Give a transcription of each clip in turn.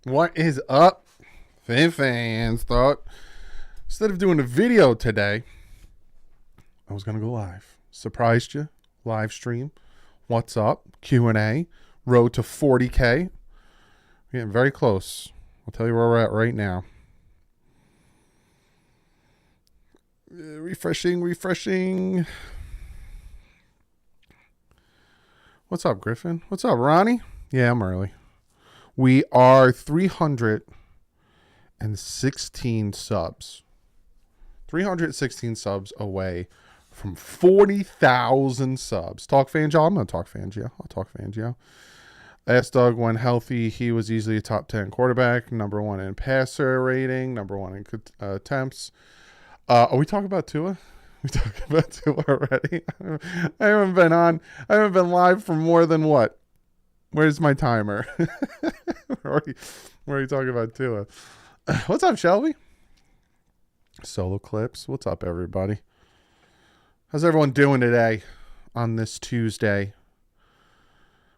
What is up, fans? Thought instead of doing a video today, I was gonna go live. Surprised you, live stream. What's up? Q&A. Road to 40K. We're getting very close. I'll tell you where we're at right now. Refreshing. What's up, Griffin? What's up, Ronnie? Yeah, I'm early. We are 316 subs. 316 subs away from 40,000 subs. Talk Fangio. I'm going to talk Fangio. I'll talk Fangio. Asked Doug when healthy, he was easily a top 10 quarterback, number one in passer rating, number one in attempts. Are we talking about Tua? We talking about Tua already? I haven't been live for more than what? Where's my timer? Where are you talking about Tua? What's up, Shelby? Solo clips. What's up, everybody? How's everyone doing today on this Tuesday?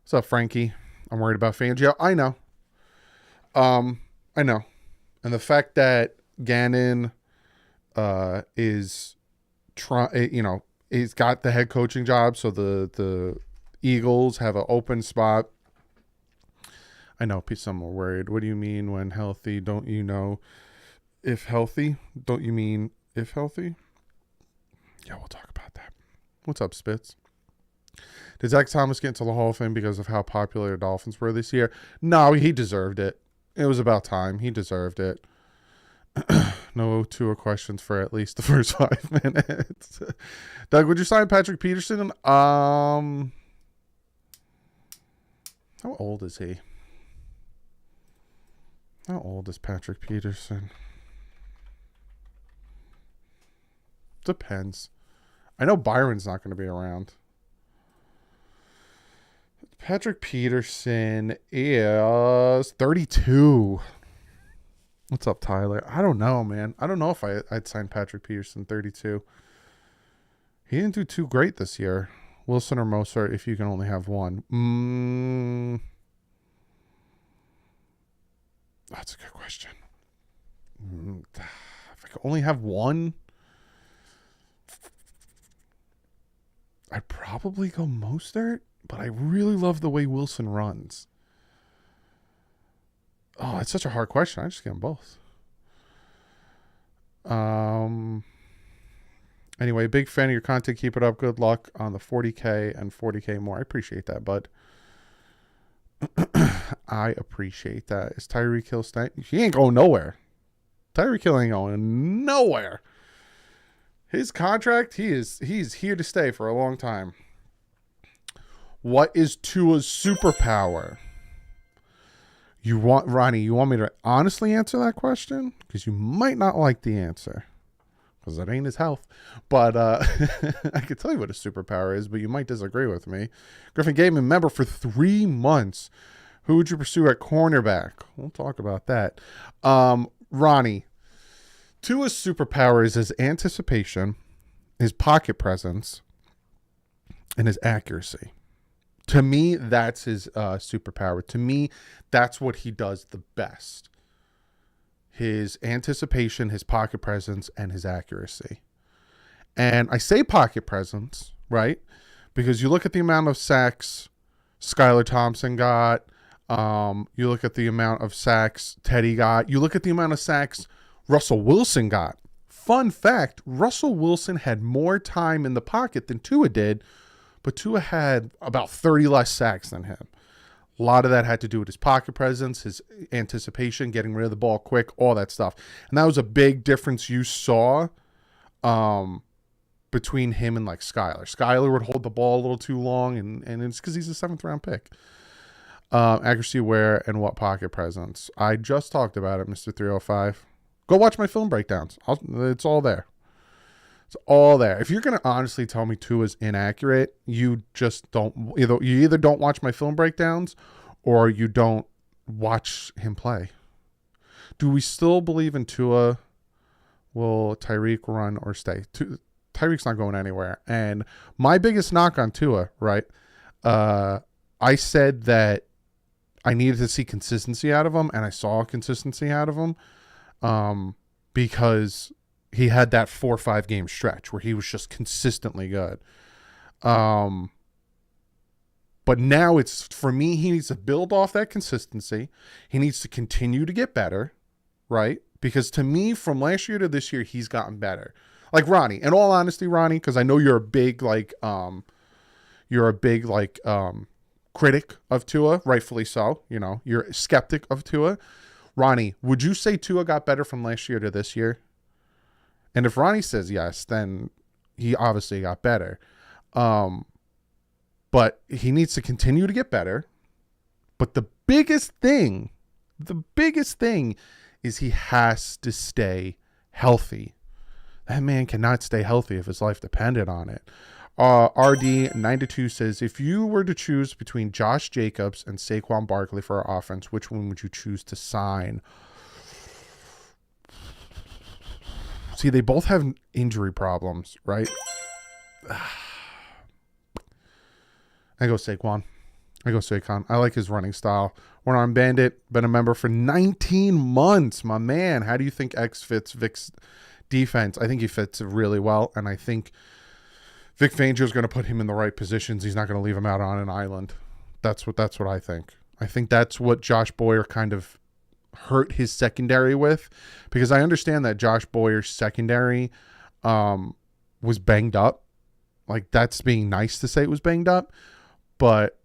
What's up, Frankie? I'm worried about Fangio. I know. I know. And the fact that Gannon is he's got the head coaching job, so the Eagles have an open spot. I know some are worried. What do you mean when healthy? Don't you know if healthy? Don't you mean if healthy? Yeah, we'll talk about that. What's up, Spitz? Did Zach Thomas get into the Hall of Fame because of how popular the Dolphins were this year? No, he deserved it. It was about time. He deserved it. No Tua questions for at least the first 5 minutes. Doug, would you sign Patrick Peterson? How old is he? How old is Patrick Peterson? Depends. I know Byron's not going to be around. Patrick Peterson is 32. What's up, Tyler? I don't know, man. I don't know if I'd sign Patrick Peterson 32. He didn't do too great this year. Wilson or Mostert if you can only have one. That's a good question. If I could only have one, I'd probably go Mostert, but I really love the way Wilson runs. Oh, it's such a hard question. I just get them both. Anyway, big fan of your content. Keep it up. Good luck on the 40K and 40K more. I appreciate that, bud. I appreciate that. Is Tyreek Hill staying? He ain't going nowhere. Tyreek Hill ain't going nowhere. His contract, he's here to stay for a long time. What is Tua's superpower? Ronnie, you want me to honestly answer that question? Because you might not like the answer. Because it ain't his health. But I can tell you what a superpower is, but you might disagree with me. Griffin Gateman, member for 3 months. Who would you pursue at cornerback? We'll talk about that. Ronnie, Tua's superpower is his anticipation, his pocket presence, and his accuracy. To me, that's his superpower. To me, that's what he does the best. His anticipation, his pocket presence, and his accuracy. And I say pocket presence, right? Because you look at the amount of sacks Skylar Thompson got. You look at the amount of sacks Teddy got. You look at the amount of sacks Russell Wilson got. Fun fact, Russell Wilson had more time in the pocket than Tua did, but Tua had about 30 less sacks than him. A lot of that had to do with his pocket presence, his anticipation, getting rid of the ball quick, all that stuff. And that was a big difference you saw between him and like Skylar. Skylar would hold the ball a little too long, and it's because he's a 7th-round pick. Accuracy, where, and what pocket presence. I just talked about it, Mr. 305. Go watch my film breakdowns. It's all there. It's all there. If you're going to honestly tell me Tua's inaccurate, you just don't. You either don't watch my film breakdowns or you don't watch him play. Do we still believe in Tua? Will Tyreek run or stay? Tyreek's not going anywhere. And my biggest knock on Tua, right? I said that I needed to see consistency out of him, and I saw consistency out of him because he had that 4 or 5 game stretch where he was just consistently good. But now it's, for me, he needs to build off that consistency. He needs to continue to get better, right? Because to me, from last year to this year, he's gotten better. Like Ronnie, in all honesty, Ronnie, because I know you're a big critic of Tua, rightfully so. You know, you're a skeptic of Tua. Ronnie, would you say Tua got better from last year to this year? And if Ronnie says yes, then he obviously got better. But he needs to continue to get better. But the biggest thing is he has to stay healthy. That man cannot stay healthy if his life depended on it. RD92 says, if you were to choose between Josh Jacobs and Saquon Barkley for our offense, which one would you choose to sign? See, they both have injury problems, right? I go Saquon. I like his running style. One Arm Bandit, been a member for 19 months. My man, how do you think X fits Vic's defense? I think he fits really well, and I think Vic Fangio is going to put him in the right positions. He's not going to leave him out on an island. That's what I think. I think that's what Josh Boyer kind of hurt his secondary with, because I understand that Josh Boyer's secondary was banged up. Like, that's being nice to say it was banged up, but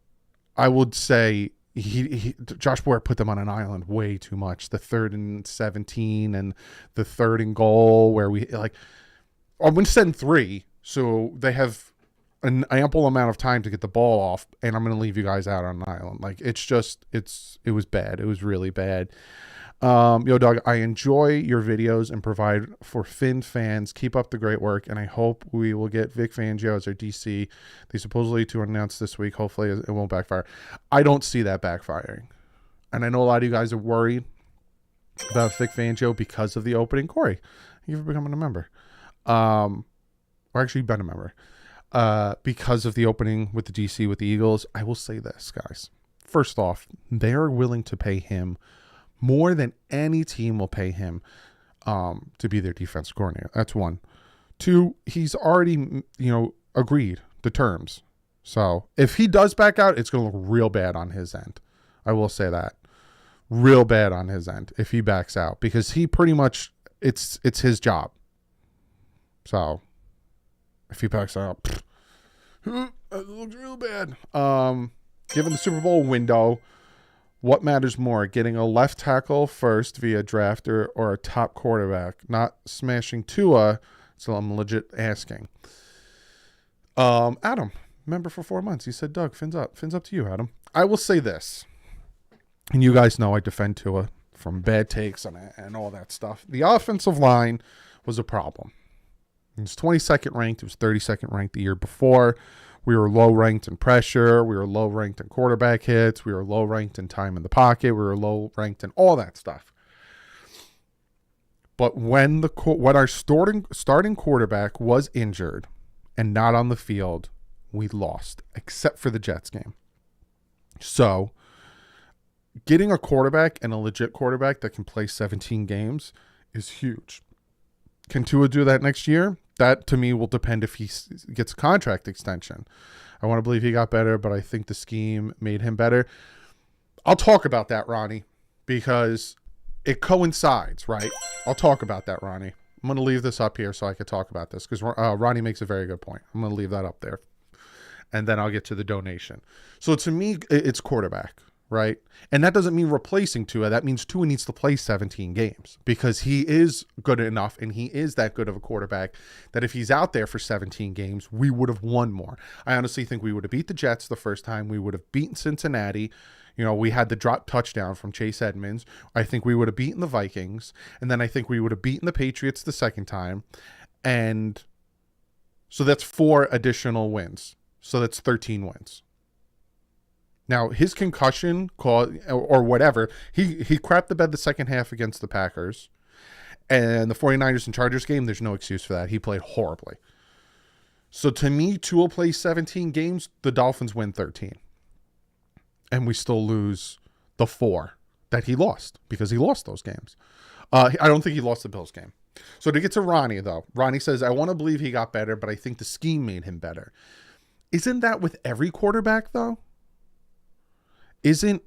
I would say Josh Boyer put them on an island way too much. The 3rd and 17 and the 3rd and goal where I'm going to send 3. So they have an ample amount of time to get the ball off, and I'm going to leave you guys out on an island. Like, it was bad. It was really bad. Yo, Doug, I enjoy your videos and provide for Finn fans. Keep up the great work, and I hope we will get Vic Fangio as our DC. They supposedly to announce this week. Hopefully it won't backfire. I don't see that backfiring. And I know a lot of you guys are worried about Vic Fangio because of the opening. Corey, you've become a member. Or actually been a member. Because of the opening with the DC with the Eagles. I will say this, guys. First off, they are willing to pay him more than any team will pay him to be their defense coordinator. That's one. 2, he's already, agreed the terms. So if he does back out, it's going to look real bad on his end. I will say that. Real bad on his end if he backs out, because he pretty much, it's his job. So if he backs out, it looks real bad. Given the Super Bowl window, what matters more, getting a left tackle first via drafter or a top quarterback? Not smashing Tua, so I'm legit asking. Adam, member for 4 months. He said, Doug, fins up to you, Adam. I will say this, and you guys know I defend Tua from bad takes and all that stuff. The offensive line was a problem. It was 22nd ranked. It was 32nd ranked the year before. We were low ranked in pressure. We were low ranked in quarterback hits. We were low ranked in time in the pocket. We were low ranked in all that stuff. But when our starting quarterback was injured and not on the field, we lost, except for the Jets game. So getting a quarterback and a legit quarterback that can play 17 games is huge. Can Tua do that next year? That, to me, will depend if he gets a contract extension. I want to believe he got better, but I think the scheme made him better. I'll talk about that, Ronnie, because it coincides, right? I'll talk about that, Ronnie. I'm going to leave this up here so I can talk about this, because Ronnie makes a very good point. I'm going to leave that up there, and then I'll get to the donation. So to me, it's quarterback, right? And that doesn't mean replacing Tua. That means Tua needs to play 17 games, because he is good enough and he is that good of a quarterback that if he's out there for 17 games, we would have won more. I honestly think we would have beat the Jets the first time. We would have beaten Cincinnati. We had the drop touchdown from Chase Edmonds. I think we would have beaten the Vikings. And then I think we would have beaten the Patriots the second time. And so that's 4 additional wins. So that's 13 wins. Now, his concussion or whatever, he crapped the bed the second half against the Packers. And the 49ers and Chargers game, there's no excuse for that. He played horribly. So to me, Tua plays 17 games, the Dolphins win 13. And we still lose the 4 that he lost, because he lost those games. I don't think he lost the Bills game. So to get to Ronnie, though, Ronnie says, I want to believe he got better, but I think the scheme made him better. Isn't that with every quarterback, though? Isn't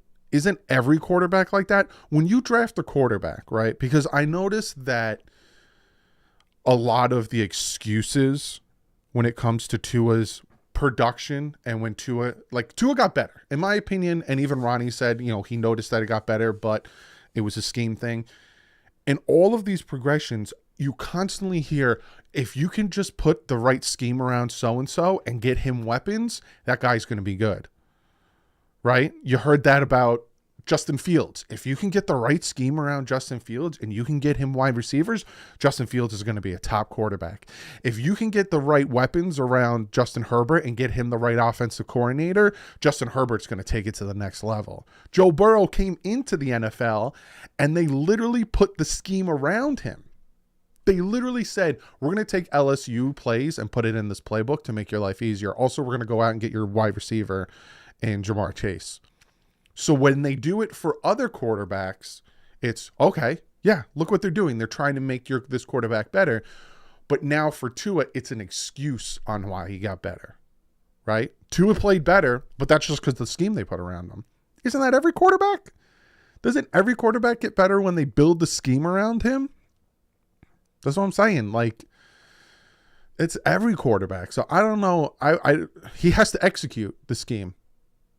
every quarterback like that? When you draft a quarterback, right? Because I noticed that a lot of the excuses when it comes to Tua's production, and when Tua got better, in my opinion, and even Ronnie said, he noticed that it got better, but it was a scheme thing. In all of these progressions, you constantly hear, if you can just put the right scheme around so-and-so and get him weapons, that guy's going to be good. Right? You heard that about Justin Fields. If you can get the right scheme around Justin Fields and you can get him wide receivers, Justin Fields is going to be a top quarterback. If you can get the right weapons around Justin Herbert and get him the right offensive coordinator, Justin Herbert's going to take it to the next level. Joe Burrow came into the NFL and they literally put the scheme around him. They literally said, we're going to take LSU plays and put it in this playbook to make your life easier. Also, we're going to go out and get your wide receiver in Jamar Chase. So when they do it for other quarterbacks, it's okay. Yeah, look what they're doing. They're trying to make this quarterback better. But now for Tua, it's an excuse on why he got better, right? Tua played better, but that's just because of the scheme they put around him. Isn't that every quarterback? Doesn't every quarterback get better when they build the scheme around him? That's what I'm saying. Like, it's every quarterback. So I don't know. He has to execute the scheme.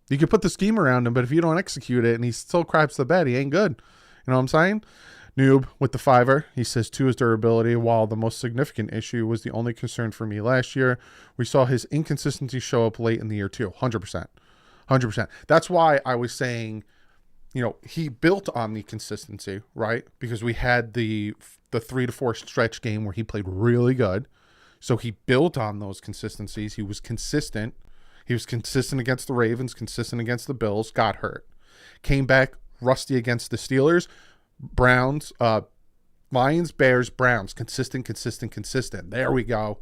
You can put the scheme around him, but if you don't execute it and he still craps the bed, he ain't good. You know what I'm saying? Noob with the $5. He says, Tua's durability, while the most significant issue, was the only concern for me last year. We saw his inconsistency show up late in the year too. 100%. 100%. That's why I was saying, he built on the consistency, right? Because we had the 3 to 4 stretch game where he played really good. So he built on those consistencies. He was consistent. He was consistent against the Ravens, consistent against the Bills, got hurt. Came back rusty against the Steelers, Browns, Lions, Bears, Browns. Consistent. There we go.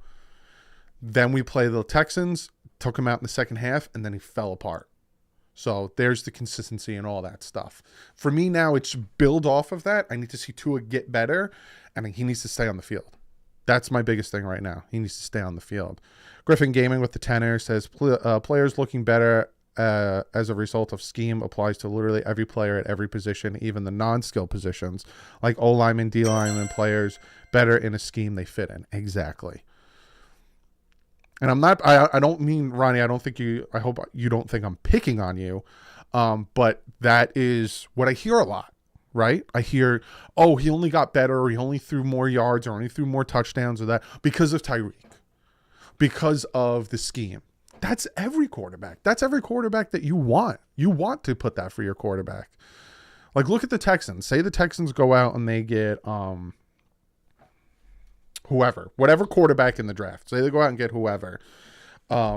Then we play the Texans, took him out in the second half, and then he fell apart. So there's the consistency and all that stuff. For me now, it's build off of that. I need to see Tua get better, and he needs to stay on the field. That's my biggest thing right now. He needs to stay on the field. Griffin Gaming with the tenor says, players looking better as a result of scheme applies to literally every player at every position, even the non-skill positions, like O-lineman, D-lineman players, better in a scheme they fit in. Exactly. And I don't mean, Ronnie, I hope you don't think I'm picking on you, but that is what I hear a lot. Right? I hear, he only got better, or he only threw more yards, or only threw more touchdowns, or that because of Tyreek, because of the scheme. That's every quarterback. That's every quarterback that you want. You want to put that for your quarterback. Like, look at the Texans. Say the Texans go out and they get whatever quarterback in the draft. Say they go out and get whoever. They're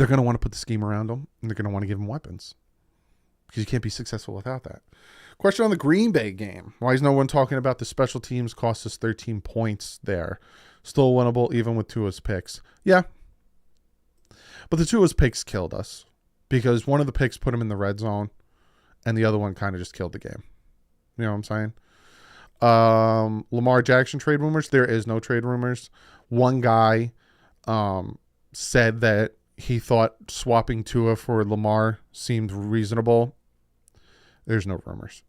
going to want to put the scheme around them, and they're going to want to give them weapons, because you can't be successful without that. Question on the Green Bay game. Why is no one talking about the special teams cost us 13 points there? Still winnable even with Tua's picks. Yeah. But the Tua's picks killed us, because one of the picks put him in the red zone and the other one kind of just killed the game. You know what I'm saying? Lamar Jackson trade rumors. There is no trade rumors. One guy said that he thought swapping Tua for Lamar seemed reasonable. There's no rumors.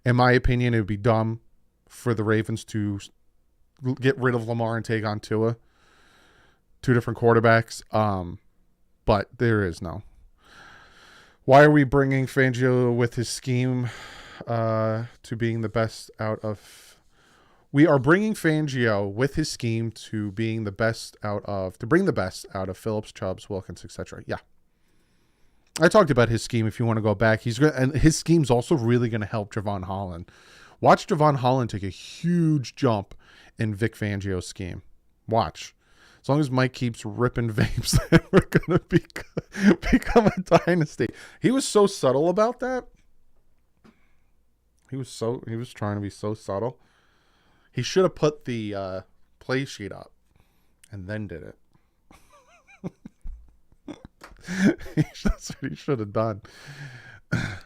In my opinion, it would be dumb for the Ravens to get rid of Lamar and take on Tua. Two different quarterbacks. But there is no. Why are we bringing Fangio with his scheme to being the best out of... We are bringing Fangio with his scheme to bring the best out of Phillips, Chubbs, Wilkins, etc. Yeah. I talked about his scheme. If you want to go back, and his scheme's also really going to help Javon Holland. Watch Javon Holland take a huge jump in Vic Fangio's scheme. Watch. As long as Mike keeps ripping vapes, we're going to become a dynasty. He was so subtle about that. He was trying to be so subtle. He should have put the play sheet up and then did it. That's what he should have done.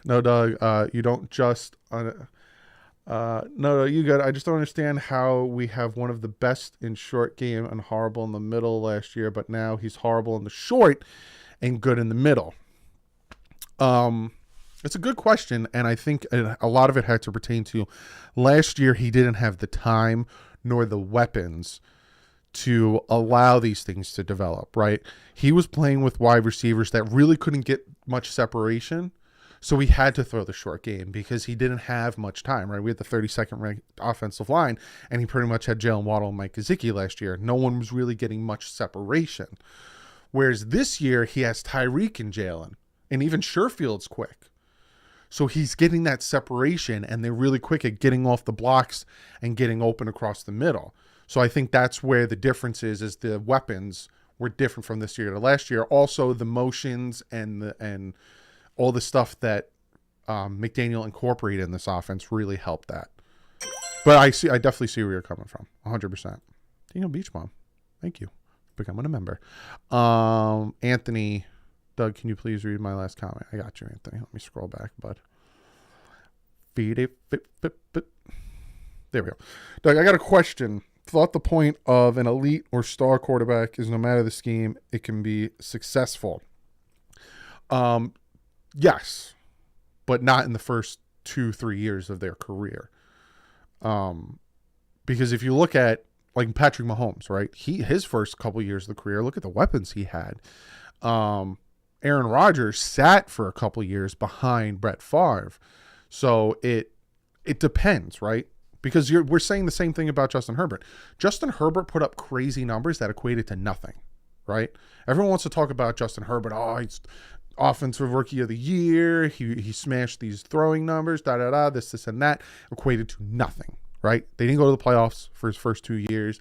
No, Doug, you don't just... no, you good. I just don't understand how we have one of the best in short game and horrible in the middle last year, but now he's horrible in the short and good in the middle. It's a good question, and I think a lot of it had to pertain to last year he didn't have the time nor the weapons to allow these things to develop, right? He was playing with wide receivers that really couldn't get much separation, so he had to throw the short game because he didn't have much time, right? We had the 32nd ranked offensive line, and he pretty much had Jalen Waddle and Mike Gesicki last year. No one was really getting much separation. Whereas this year, he has Tyreek and Jalen, and even Sherfield's quick. So he's getting that separation, and they're really quick at getting off the blocks and getting open across the middle. So I think that's where the difference is the weapons were different from this year to last year. Also, the motions and all the stuff that McDaniel incorporated in this offense really helped that. But I definitely see where you're coming from, 100%. Daniel Beachbomb, thank you. Becoming a member. Anthony, Doug, can you please read my last comment? I got you, Anthony. Let me scroll back, bud. There we go. Doug, I got a question. Thought the point of an elite or star quarterback is no matter the scheme, it can be successful. Yes, but not in the first 2-3 years of their career. Because if you look at like Patrick Mahomes, right? His first couple years of the career, look at the weapons he had. Aaron Rodgers sat for a couple years behind Brett Favre. So it depends, right? Because we're saying the same thing about Justin Herbert. Justin Herbert put up crazy numbers that equated to nothing, right? Everyone wants to talk about Justin Herbert. Oh, he's offensive rookie of the year. He smashed these throwing numbers, this and that, equated to nothing, right? They didn't go to the playoffs for his first 2 years.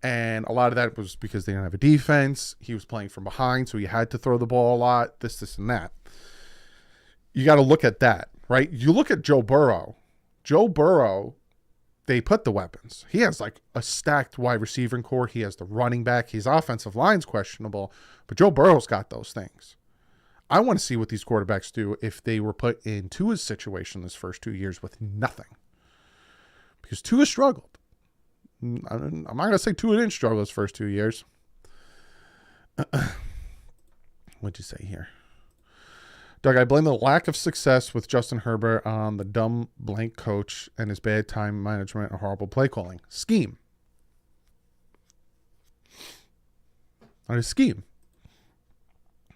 And a lot of that was because they didn't have a defense. He was playing from behind, so he had to throw the ball a lot, this and that. You got to look at that, right? You look at Joe Burrow. Joe Burrow, they put the weapons. He has like a stacked wide receiving core. He has the running back. His offensive line's questionable, but Joe Burrow's got those things. I want to see what these quarterbacks do if they were put in Tua's situation this first 2 years with nothing. Because Tua struggled. I'm not going to say Tua didn't struggle his first 2 years. What'd you say here? Doug, I blame the lack of success with Justin Herbert on the dumb blank coach and his bad time management and horrible play calling. Scheme. On his scheme.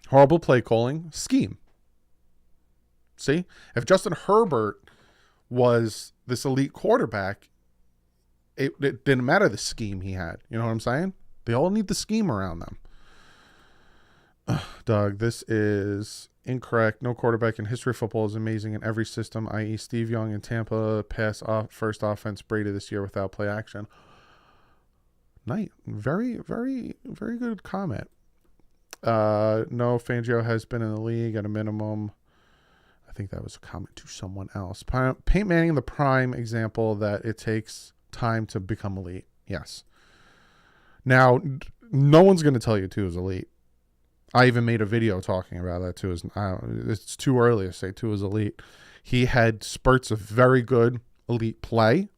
Horrible play calling. Scheme. See? If Justin Herbert was this elite quarterback, it didn't matter the scheme he had. You know what I'm saying? They all need the scheme around them. Doug, this is incorrect. No quarterback in history of football is amazing in every system, i.e. Steve Young in Tampa, first offense, Brady this year without play action. Very, very, very good comment. No, Fangio has been in the league at a minimum. I think that was a comment to someone else. Peyton Manning, the prime example that it takes time to become elite. Yes. Now, no one's going to tell you Tua is elite. I even made a video talking about that too. It's too early to say Tua is elite. He had spurts of very good elite play,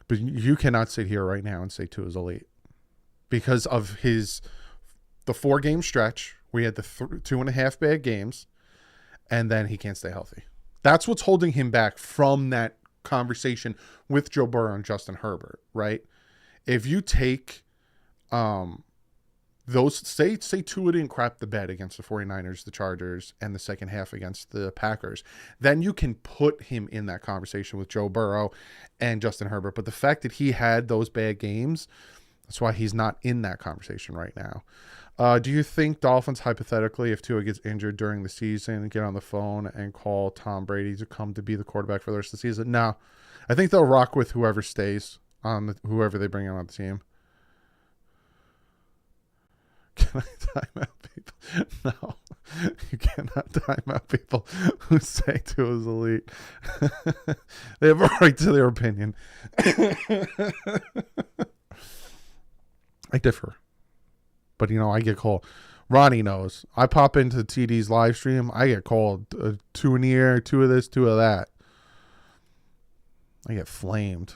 but you cannot sit here right now and say Tua is elite because of the 4-game stretch. We had the 2.5 bad games, and then he can't stay healthy. That's what's holding him back from that conversation with Joe Burrow and Justin Herbert, right? If you take those, say Tua didn't crap the bed against the 49ers, the Chargers, and the second half against the Packers, then you can put him in that conversation with Joe Burrow and Justin Herbert. But the fact that he had those bad games, that's why he's not in that conversation right now. Do you think Dolphins, hypothetically, if Tua gets injured during the season, get on the phone and call Tom Brady to come to be the quarterback for the rest of the season? No. I think they'll rock with whoever stays on whoever they bring on the team. Can I time out people? No. You cannot time out people who say Tua is elite. They have a right to their opinion. I differ. But, I get called. Ronnie knows. I pop into TD's live stream. I get called 2 in the air, 2 of this, 2 of that. I get flamed.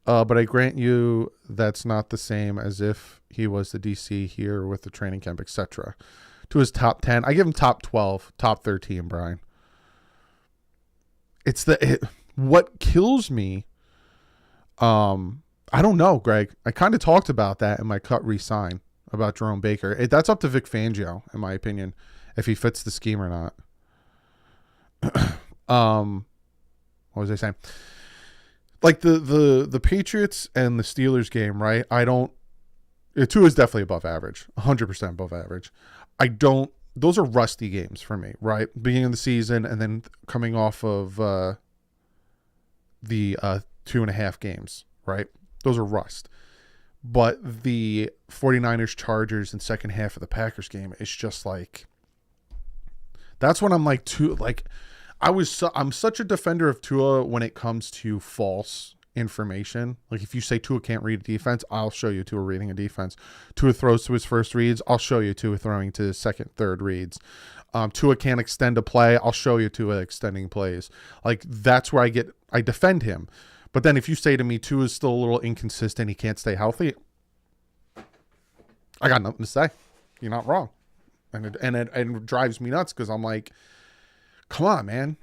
But I grant you that's not the same as if he was the DC here with the training camp, etc. To his top 10. I give him top 12, top 13, Brian. What kills me, I don't know, Greg. I kind of talked about that in my cut resign about Jerome Baker. That's up to Vic Fangio, in my opinion, if he fits the scheme or not. What was I saying? Like the Patriots and the Steelers game, right? Tua is definitely above average, 100% above average. Those are rusty games for me, right? Beginning of the season and then coming off of the 2.5 games, right? Those are rust. But the 49ers, Chargers, and second half of the Packers game is just like, that's when I'm like, I'm such a defender of Tua when it comes to false information. Like if you say Tua can't read a defense, I'll show you Tua reading a defense. Tua throws to his first reads, I'll show you Tua throwing to his second, third reads. Tua can't extend a play, I'll show you Tua extending plays. Like that's where I defend him. But then if you say to me Tua is still a little inconsistent, he can't stay healthy, I got nothing to say. You're not wrong. And it drives me nuts because I'm like, come on, man.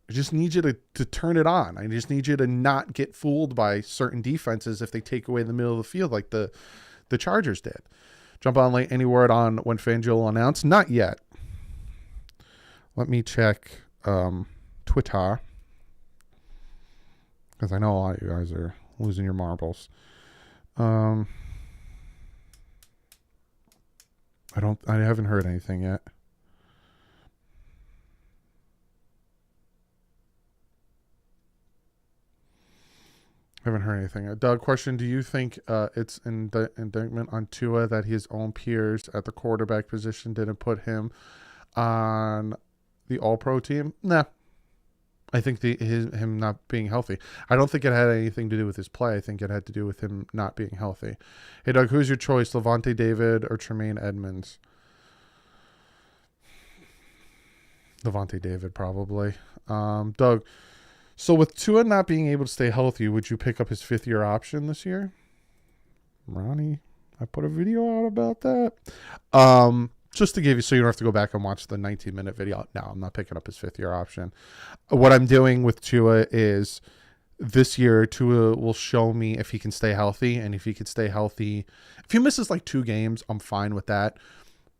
I just need you to turn it on. I just need you to not get fooled by certain defenses if they take away the middle of the field like the Chargers did. Jump on late. Any word on when Fangio will announce? Not yet. Let me check Twitter. Because I know a lot of you guys are losing your marbles. I haven't heard anything yet. Haven't heard anything. Doug, question: do you think it's indictment on Tua that his own peers at the quarterback position didn't put him on the All-Pro team? Nah. I think him not being healthy. I don't think it had anything to do with his play. I think it had to do with him not being healthy. Hey, Doug, who's your choice, Levante David or Tremaine Edmonds? Levante David, probably. Doug, so with Tua not being able to stay healthy, would you pick up his 5th-year option this year? Ronnie, I put a video out about that. Just to give you, so you don't have to go back and watch the 19-minute video. No, I'm not picking up his 5th-year option. What I'm doing with Tua is this year, Tua will show me if he can stay healthy. And if he can stay healthy, if he misses like 2 games, I'm fine with that.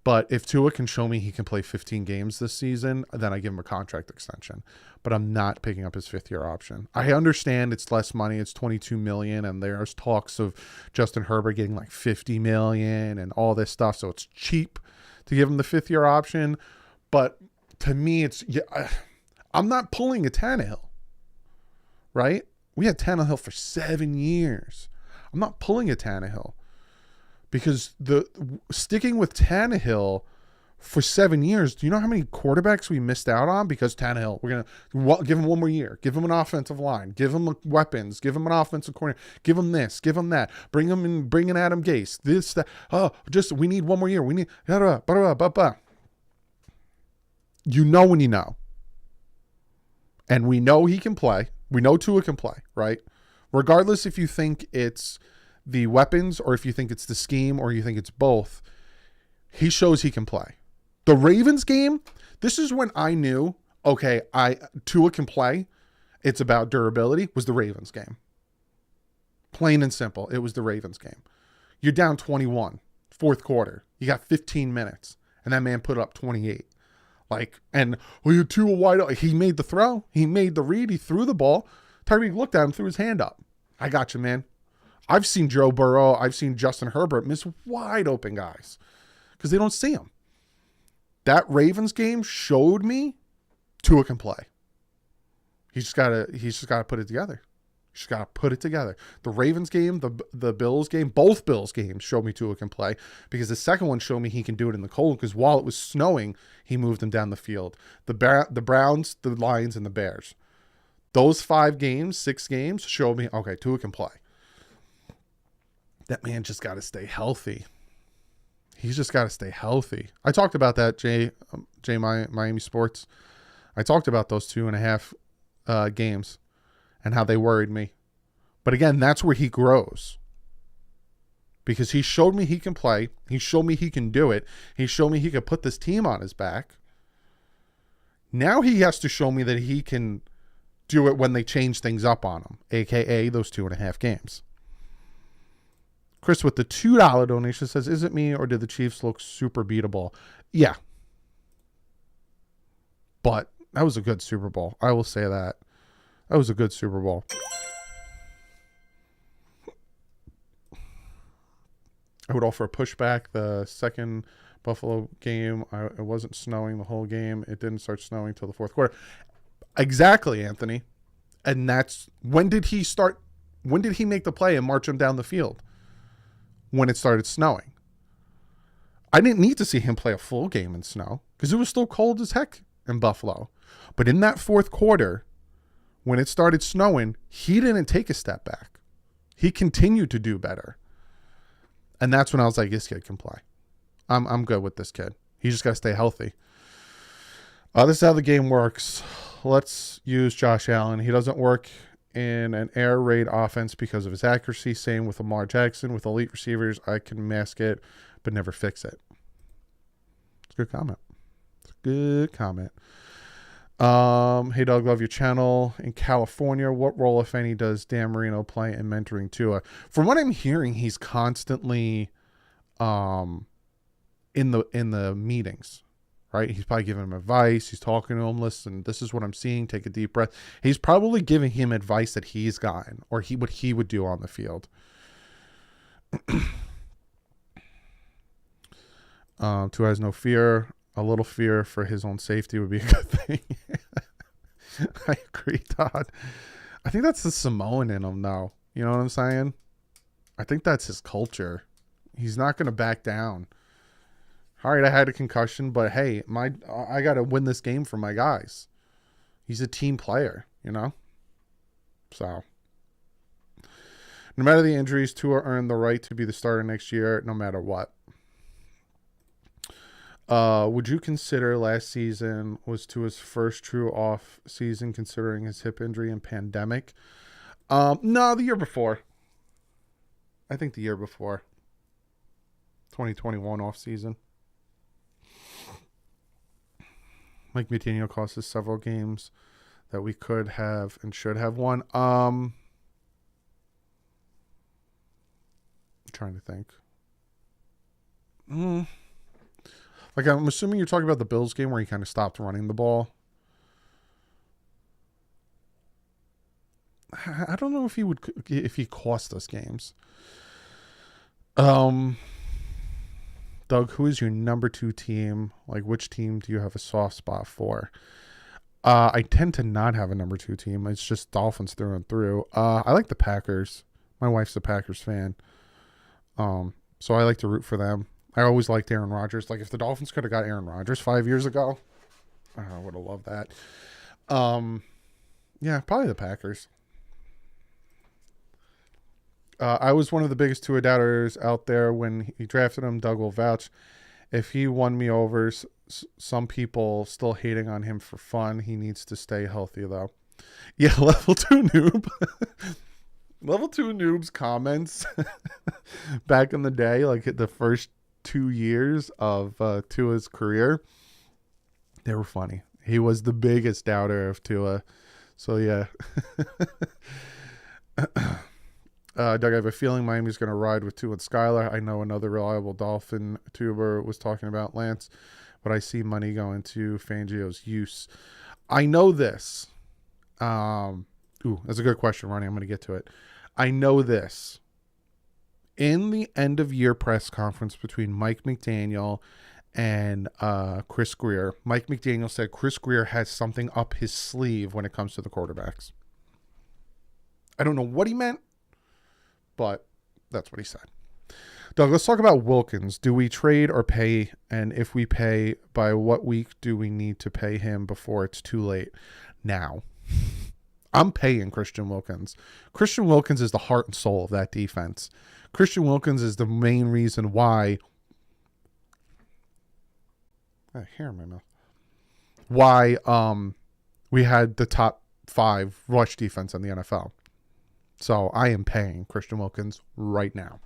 But if Tua can show me he can play 15 games this season, then I give him a contract extension. But I'm not picking up his 5th-year option. I understand it's less money. It's $22 million. And there's talks of Justin Herbert getting like $50 million and all this stuff. So it's cheap to give him the 5th-year option. But to me, I'm not pulling a Tannehill, right? We had Tannehill for 7 years. I'm not pulling a Tannehill because sticking with Tannehill for 7 years, do you know how many quarterbacks we missed out on because Tannehill? We're going to give him one more year. Give him an offensive line. Give him weapons. Give him an offensive corner. Give him this. Give him that. Bring in Adam Gase. This, that. Oh, we need one more year. We need. You know when you know. And we know he can play. We know Tua can play, right? Regardless if you think it's the weapons or if you think it's the scheme or you think it's both, he shows he can play. The Ravens game, this is when I knew, okay, Tua can play. It's about durability, was the Ravens game. Plain and simple. It was the Ravens game. You're down 21, 4th quarter. You got 15 minutes. And that man put up 28. You Tua wide open. He made the throw. He made the read. He threw the ball. Tyreek looked at him, threw his hand up. I got you, man. I've seen Joe Burrow. I've seen Justin Herbert miss wide open guys because they don't see him. That Ravens game showed me Tua can play. He's just gotta put it together. He's just gotta put it together. The Ravens game, the Bills game, both Bills games showed me Tua can play because the second one showed me he can do it in the cold because while it was snowing, he moved them down the field. The Browns, the Lions, and the Bears. Those 6 games showed me, okay, Tua can play. That man just got to stay healthy. He's just got to stay healthy. I talked about that, Miami Sports. I talked about those 2.5 games and how they worried me. But again, that's where he grows. Because he showed me he can play. He showed me he can do it. He showed me he could put this team on his back. Now he has to show me that he can do it when they change things up on him, a.k.a. those 2.5 games. Chris with the $2 donation says, is it me or did the Chiefs look super beatable? Yeah. But that was a good Super Bowl. I will say that. That was a good Super Bowl. I would offer a pushback. The second Buffalo game, it wasn't snowing the whole game. It didn't start snowing till the fourth quarter. Exactly, Anthony. And that's, when did he make the play and march him down the field? When it started snowing. I didn't need to see him play a full game in snow because it was still cold as heck in Buffalo. But in that fourth quarter, when it started snowing, he didn't take a step back. He continued to do better. And that's when I was like, this kid can play. I'm good with this kid. He just got to stay healthy. This is how the game works. Let's use Josh Allen. He doesn't work in an air raid offense because of his accuracy. Same with Lamar Jackson. With elite receivers, I can mask it, but never fix it. It's a good comment. It's a good comment. Hey, Doug, love your channel. In California, what role, if any, does Dan Marino play in mentoring Tua? From what I'm hearing, he's constantly in the meetings. Right? He's probably giving him advice. He's talking to him. Listen, this is what I'm seeing. Take a deep breath. He's probably giving him advice that he's gotten or what he would do on the field. Tua has no fear. A little fear for his own safety would be a good thing. I agree, Todd. I think that's the Samoan in him, though. You know what I'm saying? I think that's his culture. He's not going to back down. All right, I had a concussion, but hey, I got to win this game for my guys. He's a team player, you know? So, no matter the injuries, Tua earned the right to be the starter next year, no matter what. Would you consider last season was Tua's first true off season considering his hip injury and pandemic? No, the year before. I think the year before. 2021 off season. Mike McDaniel cost us several games that we could have and should have won. I'm trying to think. Like, I'm assuming you're talking about the Bills game where he kind of stopped running the ball. I don't know if he cost us games. Doug, who is your number 2 team? Like, which team do you have a soft spot for? I tend to not have a number 2 team. It's just Dolphins through and through. I like the Packers. My wife's a Packers fan. So I like to root for them. I always liked Aaron Rodgers. Like, if the Dolphins could have got Aaron Rodgers 5 years ago, I would have loved that. Yeah, probably the Packers. I was one of the biggest Tua doubters out there when he drafted him. Doug will vouch. If he won me over, some people still hating on him for fun. He needs to stay healthy, though. Yeah, level 2 noob. Level 2 noob's comments back in the day, like the first 2 years of Tua's career, they were funny. He was the biggest doubter of Tua. So, yeah. Doug, I have a feeling Miami's going to ride with Tua and Skylar. I know another reliable Dolphin tuber was talking about Lance, but I see money going to Fangio's use. I know this. That's a good question, Ronnie. I'm going to get to it. I know this. In the end of year press conference between Mike McDaniel and Chris Grier, Mike McDaniel said Chris Grier has something up his sleeve when it comes to the quarterbacks. I don't know what he meant, but that's what he said. Doug, let's talk about Wilkins. Do we trade or pay? And if we pay, by what week do we need to pay him before it's too late? Now. I'm paying Christian Wilkins. Christian Wilkins is the heart and soul of that defense. Christian Wilkins is the main reason why I have hair in my mouth. Why we had the top 5 rush defense in the NFL. So I am paying Christian Wilkins right now.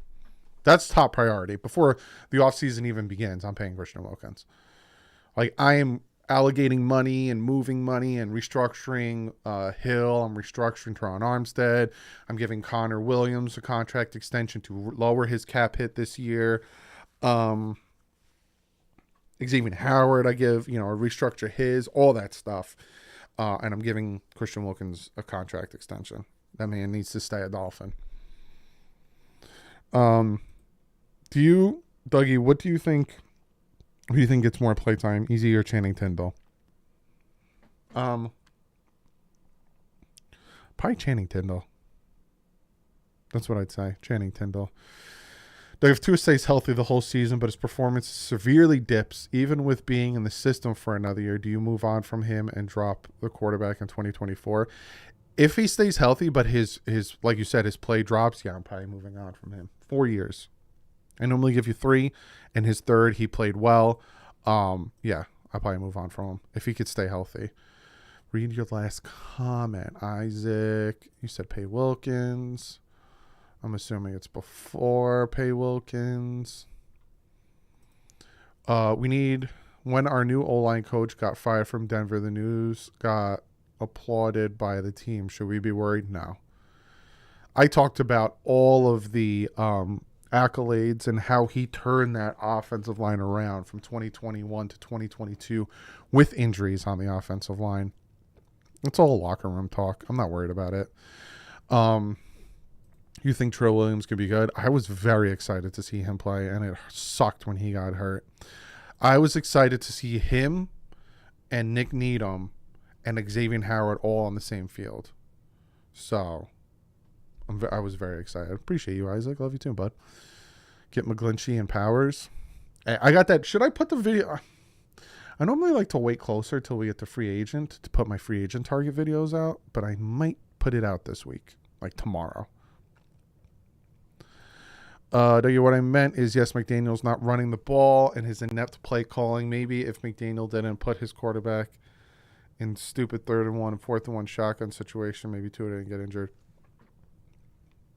That's top priority. Before the offseason even begins, I'm paying Christian Wilkins. Like, I am allocating money and moving money and restructuring Hill. I'm restructuring Teron Armstead. I'm giving Connor Williams a contract extension to lower his cap hit this year. Xavier Howard, I give, restructure his, all that stuff. And I'm giving Christian Wilkins a contract extension. That man needs to stay a Dolphin. Dougie, what do you think? Who do you think gets more playtime, Easy or Channing Tindall? Probably Channing Tindall. That's what I'd say. Channing Tindall. If Tua stays healthy the whole season, but his performance severely dips, even with being in the system for another year, do you move on from him and drop the quarterback in 2024? If he stays healthy, but his like you said, his play drops, yeah, I'm probably moving on from him. 4 years. I normally give you 3, and his 3rd, he played well. Yeah, I'll probably move on from him if he could stay healthy. Read your last comment, Isaac. You said Pay Wilkins. I'm assuming it's before Pay Wilkins. When our new O-line coach got fired from Denver, the news got applauded by the team. Should we be worried? No. I talked about all of the accolades and how he turned that offensive line around from 2021 to 2022 with injuries on the offensive line. It's all locker room talk. I'm not worried about it. You think Trill Williams could be good? I was very excited to see him play, and it sucked when he got hurt. I was excited to see him and Nick Needham and Xavier Howard all on the same field. So I was very excited. Appreciate you, Isaac. Love you too, bud. Get McGlinchey and Powers. I got that. Should I put the video? I normally like to wait closer till we get to free agent to put my free agent target videos out, but I might put it out this week, like tomorrow. What I meant is, yes, McDaniel's not running the ball and his inept play calling. Maybe if McDaniel didn't put his quarterback in stupid 3rd and 1 and 4th and 1 shotgun situation, maybe Tua didn't get injured.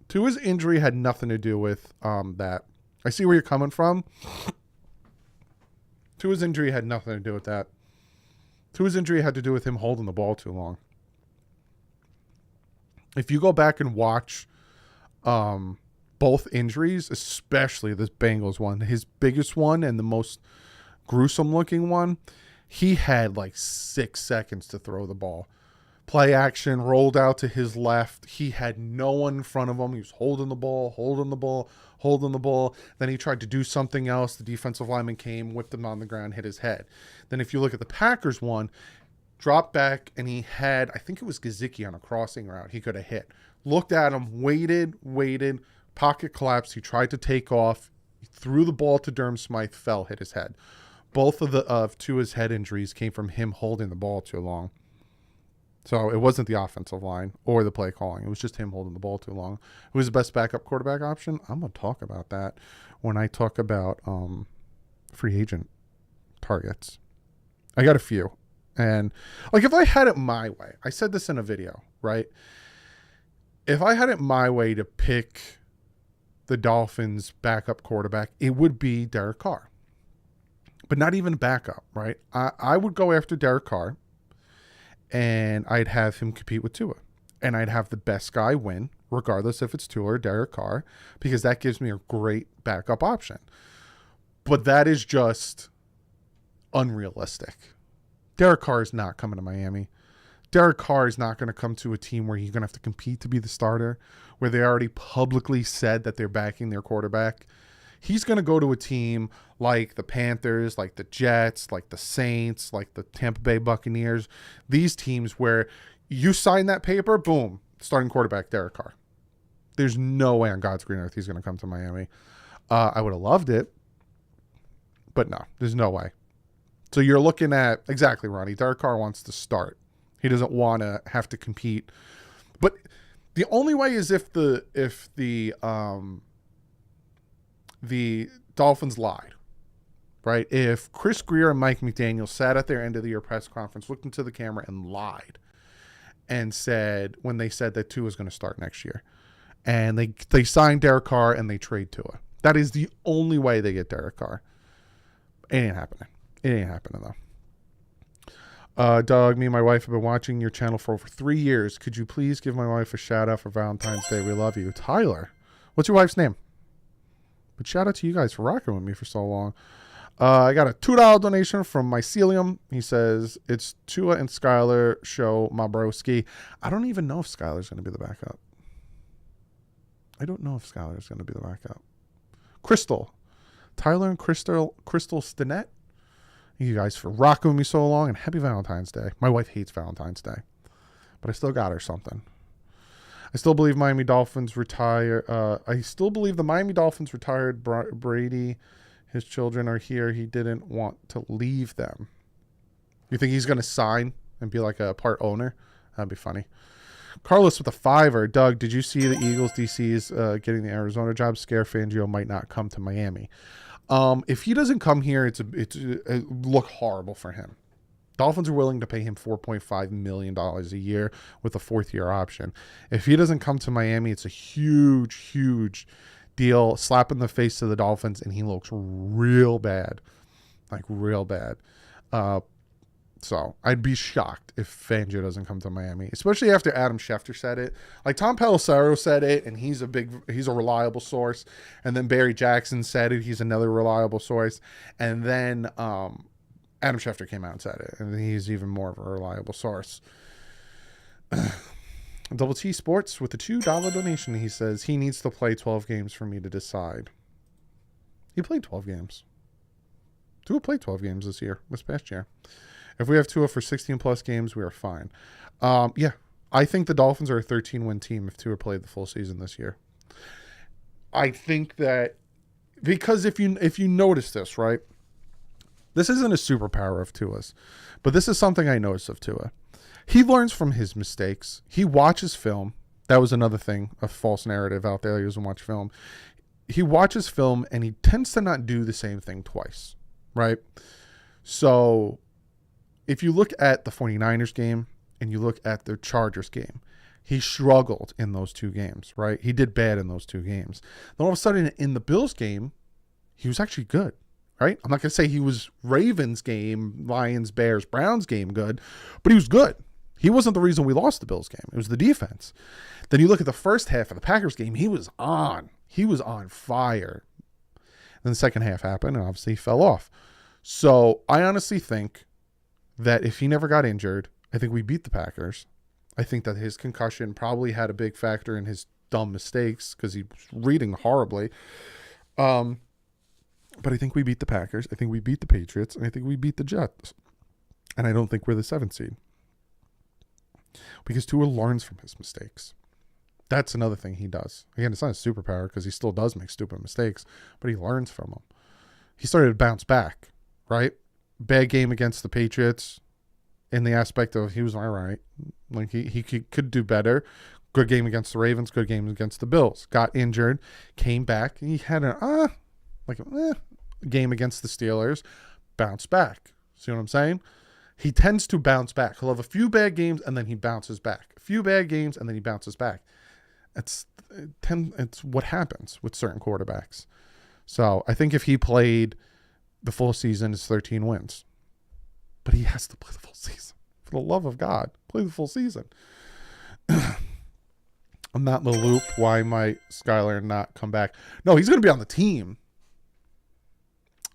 Tua's injury had nothing to do with that. I see where you're coming from. Tua's injury had nothing to do with that. Tua's injury had to do with him holding the ball too long. If you go back and watch both injuries, especially this Bengals one, his biggest one and the most gruesome looking one, he had like 6 seconds to throw the ball. Play action, rolled out to his left. He had no one in front of him. He was holding the ball. Then he tried to do something else. The defensive lineman came, whipped him on the ground, hit his head. Then if you look at the Packers one, dropped back, and he had, I think it was Gesicki on a crossing route he could have hit. Looked at him, waited, pocket collapsed. He tried to take off. He threw the ball to Durham Smythe, fell, hit his head. Both of Tua's head injuries came from him holding the ball too long. So it wasn't the offensive line or the play calling. It was just him holding the ball too long. Who was the best backup quarterback option? I'm going to talk about that when I talk about free agent targets. I got a few. And like, if I had it my way, I said this in a video, right? If I had it my way to pick the Dolphins backup quarterback, it would be Derek Carr. But not even backup, right? I would go after Derek Carr, and I'd have him compete with Tua. And I'd have the best guy win, regardless if it's Tua or Derek Carr, because that gives me a great backup option. But that is just unrealistic. Derek Carr is not coming to Miami. Derek Carr is not going to come to a team where you're going to have to compete to be the starter, where they already publicly said that they're backing their quarterback. He's going to go to a team like the Panthers, like the Jets, like the Saints, like the Tampa Bay Buccaneers. These teams where you sign that paper, boom, starting quarterback Derek Carr. There's no way on God's green earth he's going to come to Miami. I would have loved it, but no, there's no way. So you're looking at, exactly, Ronnie, Derek Carr wants to start. He doesn't want to have to compete. But the only way is if the Dolphins lied right? If Chris Greer and Mike McDaniel sat at their end of the year press conference, looked into the camera and lied and said, when they said that Tua is going to start next year, and they signed Derek Carr and they trade Tua. That is the only way they get Derek Carr. It ain't happening. It ain't happening, though. Doug, me and my wife have been watching your channel for over 3 years. Could you please give my wife a shout out for Valentine's Day? We love you. Tyler. What's your wife's name? But shout out to you guys for rocking with me for so long. I got a $2 donation from Mycelium. He says, it's Tua and Skylar show, my broski. I don't even know if Skylar's going to be the backup. I don't know if Skylar's going to be the backup. Crystal. Tyler and Crystal Stinnett. Thank you guys for rocking with me so long, and happy Valentine's Day. My wife hates Valentine's Day, but I still got her something. I still believe Miami Dolphins retire. I still believe the Miami Dolphins retired Brady. His children are here. He didn't want to leave them. You think he's going to sign and be like a part owner? That'd be funny. Carlos with a $5. Doug, did you see the Eagles DC's getting the Arizona job? Scare Fangio might not come to Miami. If he doesn't come here, it look horrible for him. Dolphins are willing to pay him $4.5 million a year with a 4th-year option. If he doesn't come to Miami, it's a huge, huge deal. Slap in the face to the Dolphins, and he looks real bad. Like, real bad. So I'd be shocked if Fangio doesn't come to Miami, especially after Adam Schefter said it. Like, Tom Pelissero said it, and he's a reliable source. And then Barry Jackson said it. He's another reliable source. And then Adam Schefter came out and said it, and he's even more of a reliable source. Double T Sports with a $2 donation. He says he needs to play 12 games for me to decide. He played 12 games. Tua played 12 games this past year. If we have Tua for 16-plus games, we are fine. Yeah, I think the Dolphins are a 13-win team if Tua played the full season this year. I think that because if you notice this, right, this isn't a superpower of Tua's, but this is something I noticed of Tua. He learns from his mistakes. He watches film. That was another thing, a false narrative out there. He doesn't watch film. He watches film, and he tends to not do the same thing twice, right? So if you look at the 49ers game and you look at the Chargers game, he struggled in those 2 games, right? He did bad in those 2 games. Then all of a sudden in the Bills game, he was actually good, right? I'm not going to say he was Ravens game, Lions, Bears, Browns game good, but he was good. He wasn't the reason we lost the Bills game. It was the defense. Then you look at the first half of the Packers game, he was on. He was on fire. Then the second half happened, and obviously he fell off. So I honestly think that if he never got injured, I think we beat the Packers. I think that his concussion probably had a big factor in his dumb mistakes because he was reading horribly. But I think we beat the Packers. I think we beat the Patriots. And I think we beat the Jets. And I don't think we're the 7th seed. Because Tua learns from his mistakes. That's another thing he does. Again, it's not a superpower because he still does make stupid mistakes, but he learns from them. He started to bounce back, right? Bad game against the Patriots in the aspect of he was all right. Like he could do better. Good game against the Ravens, good game against the Bills. Got injured, came back. He had a game against the Steelers, bounced back. See what I'm saying? He tends to bounce back. He'll have a few bad games and then he bounces back. A few bad games and then he bounces back. It's what happens with certain quarterbacks. So I think if he played the full season, it's 13 wins. But he has to play the full season. For the love of God, play the full season. I'm not in the loop. Why might Skylar not come back? No, he's going to be on the team.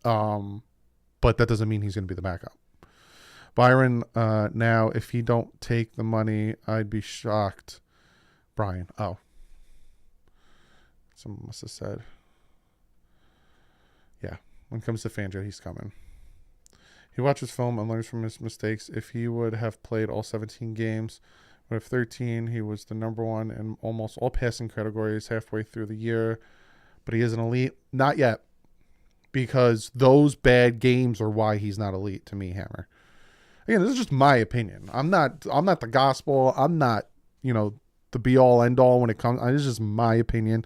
But that doesn't mean he's going to be the backup. Byron, now, if he don't take the money, I'd be shocked. Brian, oh. Someone must have said. Yeah, when it comes to Fangio, he's coming. He watches film and learns from his mistakes. If he would have played all 17 games, with 13, he was the number 1 in almost all passing categories halfway through the year. But he isn't elite. Not yet. Because those bad games are why he's not elite to me, Hammer. Again, this is just my opinion. I'm not the gospel. I'm not, the be all end all when it comes. It's just my opinion.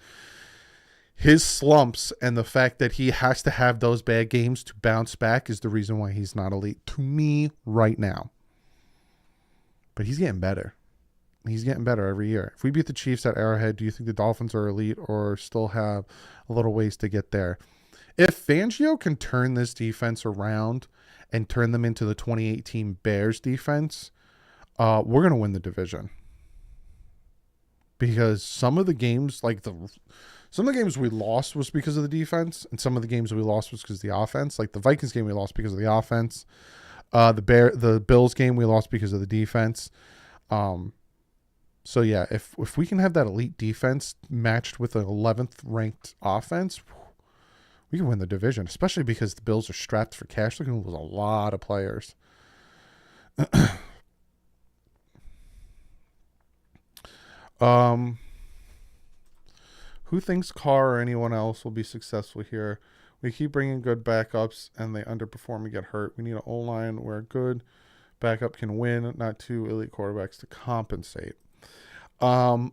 his slumps and the fact that he has to have those bad games to bounce back is the reason why he's not elite to me right now. But he's getting better. He's getting better every year. If we beat the Chiefs at Arrowhead, do you think the Dolphins are elite or still have a little ways to get there? If Fangio can turn this defense around and turn them into the 2018 Bears defense, we're going to win the division. Because some of the games, some of the games we lost was because of the defense, and some of the games we lost was because of the offense. Like the Vikings game we lost because of the offense. The Bills game we lost because of the defense. So yeah, if we can have that elite defense matched with an 11th ranked offense, we can win the division, especially because the Bills are strapped for cash. They're going to lose a lot of players. Who thinks Carr or anyone else will be successful here? We keep bringing good backups, and they underperform and get hurt. We need an O-line where a good backup can win, not two elite quarterbacks to compensate. I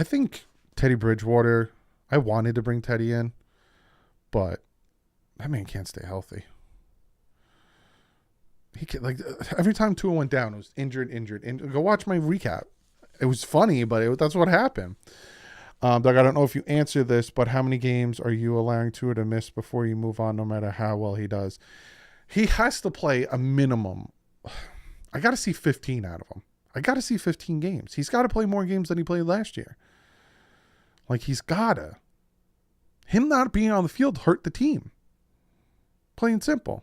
think Teddy Bridgewater, I wanted to bring Teddy in, but that man can't stay healthy. He can, every time Tua went down, it was injured. Go watch my recap. It was funny, but that's what happened. Doug, I don't know if you answered this, but how many games are you allowing Tua to miss before you move on, no matter how well he does? He has to play a minimum. I got to see 15 out of him. I got to see 15 games. He's got to play more games than he played last year. He's got to. Him not being on the field hurt the team. Plain and simple.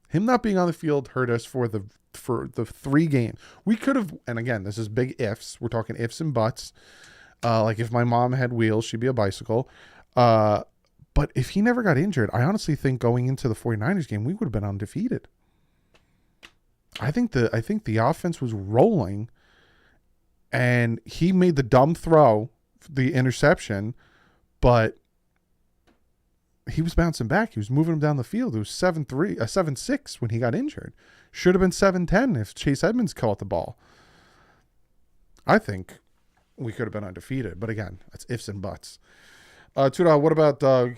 Him not being on the field hurt us for the 3 games. We could have, and again, this is big ifs. We're talking ifs and buts. If my mom had wheels, she'd be a bicycle. But if he never got injured, I honestly think going into the 49ers game, we would have been undefeated. I think the offense was rolling, and he made the dumb throw, the interception, but he was bouncing back. He was moving him down the field. It was 7-6 when he got injured. Should have been 7-10 if Chase Edmonds caught the ball. I think we could have been undefeated, but again, that's ifs and buts. $2. What about Doug?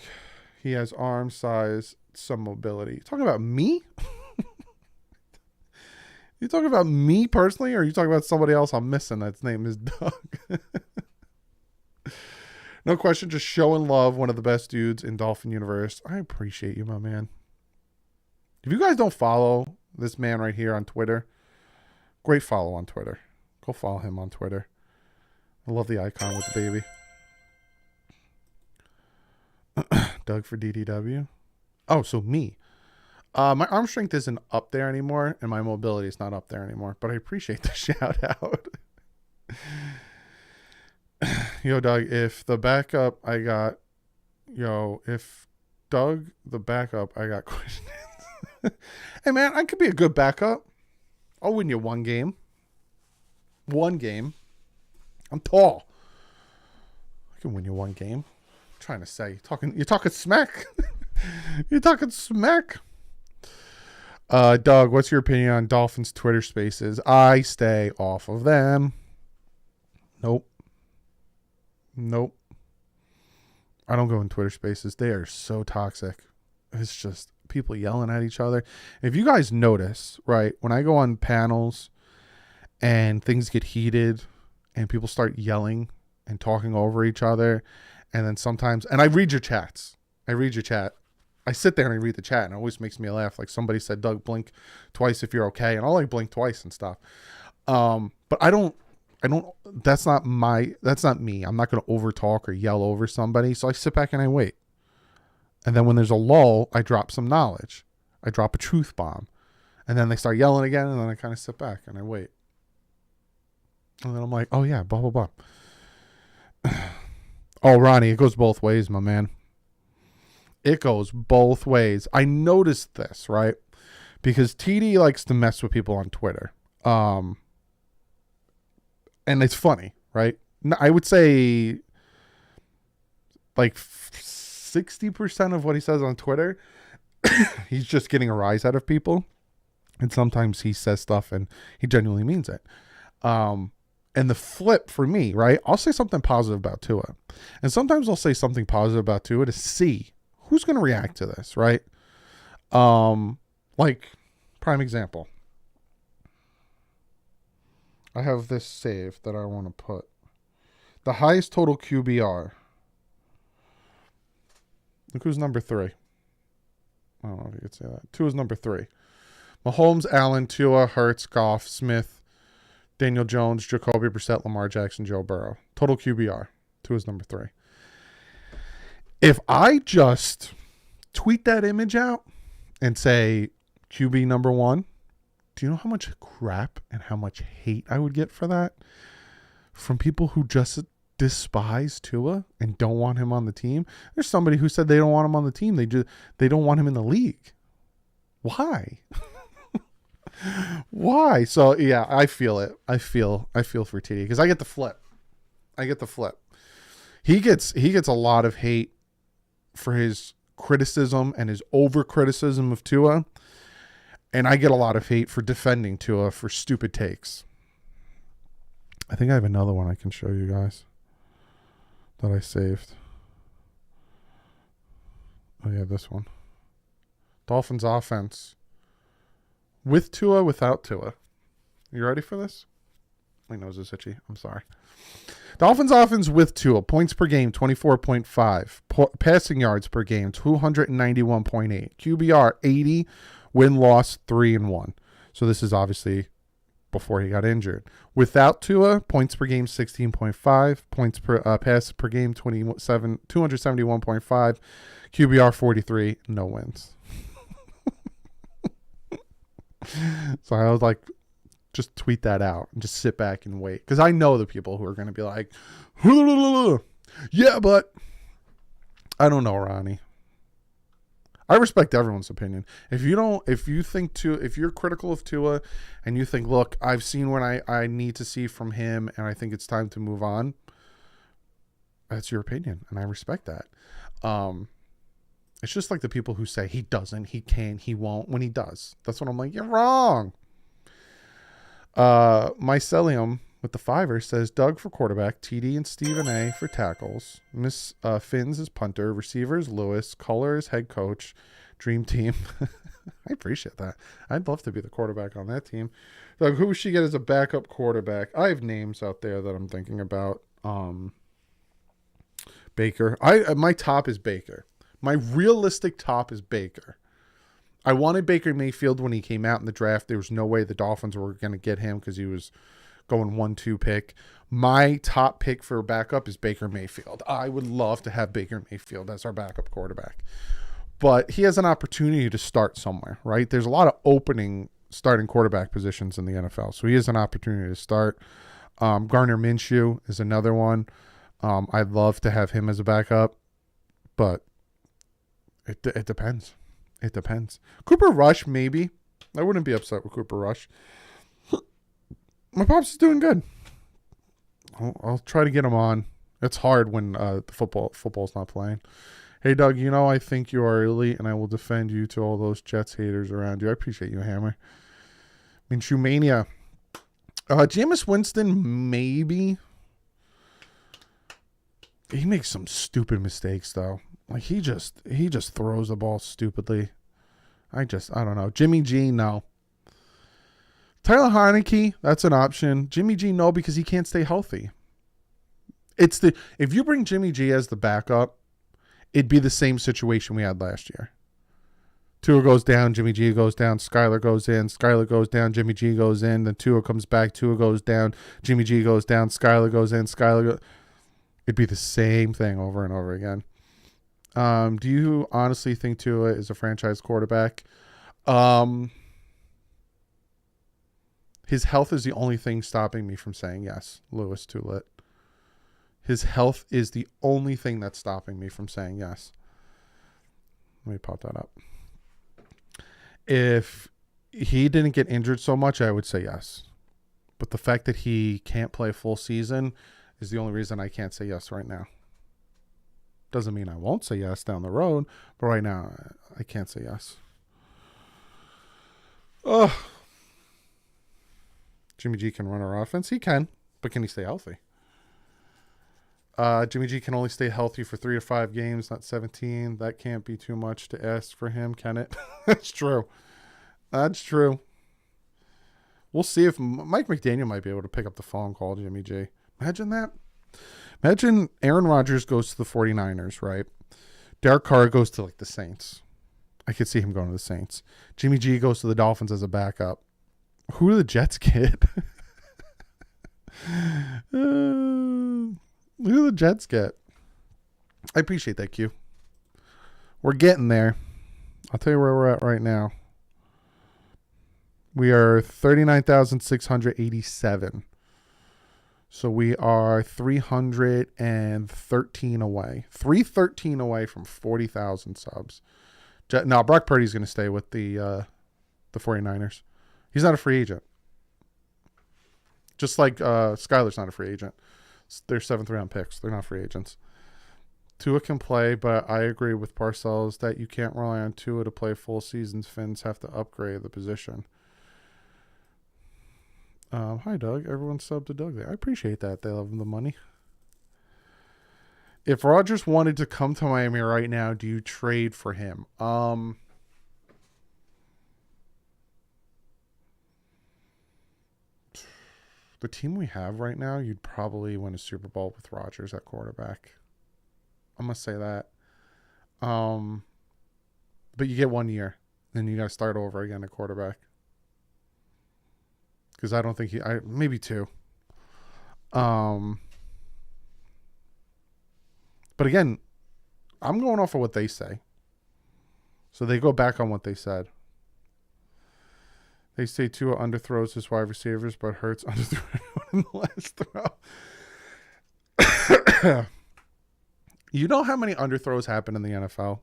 He has arm size, some mobility. Talking about me? You talking about me personally, or are you talking about somebody else I'm missing that's name is Doug? No question, just showing love. One of the best dudes in Dolphin universe. I appreciate you, my man. If you guys don't follow this man right here on Twitter, great follow on Twitter. Go follow him on Twitter. I love the icon with the baby. Doug for DDW. Oh, so me. My arm strength isn't up there anymore, and my mobility is not up there anymore, but I appreciate the shout out. Yo, Doug, if Doug the backup, I got questions. Hey, man, I could be a good backup. I'll win you one game. I'm tall. I can win you one game. I'm trying to say, you're talking smack. You're talking smack. Doug, what's your opinion on Dolphins Twitter Spaces? I stay off of them. Nope. I don't go in Twitter Spaces. They are so toxic. It's just people yelling at each other. If you guys notice, right, when I go on panels and things get heated and people start yelling and talking over each other, and then sometimes, and I read your chats. I sit there and I read the chat, and it always makes me laugh. Like somebody said, Doug, blink twice if you're okay. And I'll blink twice and stuff. But I don't, that's not me. I'm not going to over talk or yell over somebody. So I sit back and I wait. And then when there's a lull, I drop some knowledge. I drop a truth bomb. And then they start yelling again. And then I kind of sit back and I wait. And then I'm like, oh yeah, blah, blah, blah. Oh, Ronnie, it goes both ways, my man. It goes both ways. I noticed this, right? Because TD likes to mess with people on Twitter. And it's funny, right? I would say like 60% of what he says on Twitter, he's just getting a rise out of people. And sometimes he says stuff and he genuinely means it. And the flip for me, right? I'll say something positive about Tua. And sometimes I'll say something positive about Tua to see who's going to react to this, right? Like, prime example. I have this save that I want to put. The highest total QBR. Look who's number 3. I don't know if you could say that. Tua's number 3. Mahomes, Allen, Tua, Hurts, Goff, Smith, Daniel Jones, Jacoby Brissett, Lamar Jackson, Joe Burrow. Total QBR. Tua's number 3. If I just tweet that image out and say QB number 1, do you know how much crap and how much hate I would get for that? From people who just despise Tua and don't want him on the team. There's somebody who said they don't want him on the team. They don't want him in the league. Why? Why? So yeah, I feel it. I feel for TD because I get the flip. He gets a lot of hate for his criticism and his over criticism of Tua, and I get a lot of hate for defending Tua for stupid takes. I think I have another one I can show you guys that I saved. Oh yeah, this one. Dolphins offense. With Tua, without Tua. You ready for this? My nose is itchy. I'm sorry. Dolphins offense with Tua. Points per game, 24.5. Passing yards per game, 291.8. QBR, 80. Win-loss, 3-1. So this is obviously before he got injured. Without Tua, points per game, 16.5. Points per pass per game, 271.5. QBR, 43. No wins. So I was like, just tweet that out and just sit back and wait. Because I know the people who are going to be like, yeah, but I don't know, Ronnie. I respect everyone's opinion. If you're critical of Tua and you think, look, I've seen what I need to see from him and I think it's time to move on, that's your opinion. And I respect that. It's just like the people who say he doesn't, he can't, he won't when he does. That's when I'm like, you're wrong. Mycelium with the 5 says Doug for quarterback, TD and Stephen A for tackles, Miss Finns is punter, receivers Lewis, Culler is head coach, dream team. I appreciate that. I'd love to be the quarterback on that team. Doug, who should get as a backup quarterback? I have names out there that I'm thinking about. Baker. My top is Baker. My realistic top is Baker. I wanted Baker Mayfield when he came out in the draft. There was no way the Dolphins were going to get him because he was going 1-2 pick. My top pick for backup is Baker Mayfield. I would love to have Baker Mayfield as our backup quarterback. But he has an opportunity to start somewhere, right? There's a lot of opening starting quarterback positions in the NFL. So he has an opportunity to start. Gardner Minshew is another one. I'd love to have him as a backup. But it depends. It depends. Cooper Rush, maybe. I wouldn't be upset with Cooper Rush. My pops is doing good. I'll try to get him on. It's hard when the football's not playing. Hey, Doug, I think you are elite, and I will defend you to all those Jets haters around you. I appreciate you, Hammer. Shoemania. Jameis Winston, maybe. He makes some stupid mistakes, though. Like, he just throws the ball stupidly. I don't know. Jimmy G, no. Tyler Heineke, that's an option. Jimmy G, no, because he can't stay healthy. If you bring Jimmy G as the backup, it'd be the same situation we had last year. Tua goes down, Jimmy G goes down, Skyler goes in, Skyler goes down, Jimmy G goes in, then Tua comes back, Tua goes down, Jimmy G goes down, Skyler goes in, It'd be the same thing over and over again. Do you honestly think Tua is a franchise quarterback? His health is the only thing stopping me from saying yes. Lewis Tulit. His health is the only thing that's stopping me from saying yes. Let me pop that up. If he didn't get injured so much, I would say yes. But the fact that he can't play a full season is the only reason I can't say yes right now. Doesn't mean I won't say yes down the road, but right now I can't say yes. Oh, Jimmy G can run our offense. He can. But can he stay healthy? Jimmy G can only stay healthy for 3 to 5 games, not 17. That can't be too much to ask for him, can it? That's true. That's true. We'll see if Mike McDaniel might be able to pick up the phone call Jimmy G. Imagine that. Imagine Aaron Rodgers goes to the 49ers, right? Derek Carr goes to like the Saints. I could see him going to the Saints. Jimmy G goes to the Dolphins as a backup. Who do the Jets get? Who do the Jets get? I appreciate that, Q. We're getting there. I'll tell you where we're at right now. We are 39,687. So we are 313 away. 313 away from 40,000 subs. Now, Brock Purdy's going to stay with the 49ers. He's not a free agent. Just like Skyler's not a free agent. They're 7th round picks. They're not free agents. Tua can play, but I agree with Parcells that you can't rely on Tua to play full seasons. Finns have to upgrade the position. Hi, Doug. Everyone subbed to Doug there. I appreciate that. They love the money. If Rodgers wanted to come to Miami right now, do you trade for him? The team we have right now, you'd probably win a Super Bowl with Rodgers at quarterback. I'm going to say that. But you get 1 year. Then you got to start over again at quarterback. Because I don't think maybe 2. But again, I'm going off of what they say. So they go back on what they said. They say Tua underthrows his wide receivers, but Hurts underthrew in the last throw. You know how many underthrows happen in the NFL?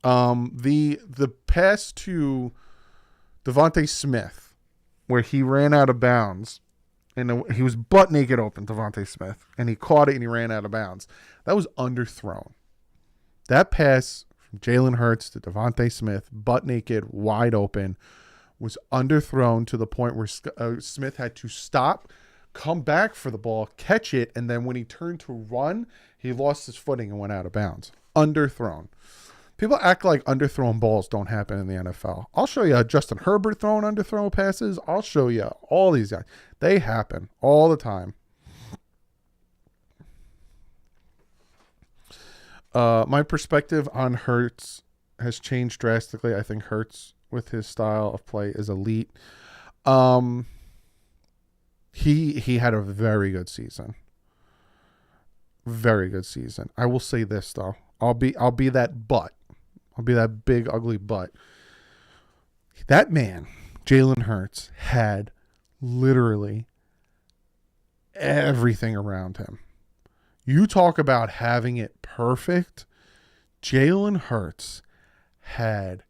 The pass to Devontae Smith, where he ran out of bounds, and he was butt naked open, Devontae Smith, and he caught it and he ran out of bounds. That was underthrown. That pass from Jalen Hurts to Devontae Smith, butt naked, wide open, was underthrown to the point where Smith had to stop, come back for the ball, catch it, and then when he turned to run, he lost his footing and went out of bounds. Underthrown. People act like underthrown balls don't happen in the NFL. I'll show you Justin Herbert throwing underthrown passes. I'll show you all these guys. They happen all the time. My perspective on Hurts has changed drastically. I think Hurts, with his style of play, is elite. He had a very good season. Very good season. I will say this though. I'll be that butt. I'll be that big ugly butt. That man, Jalen Hurts, had literally everything around him. You talk about having it perfect. Jalen Hurts had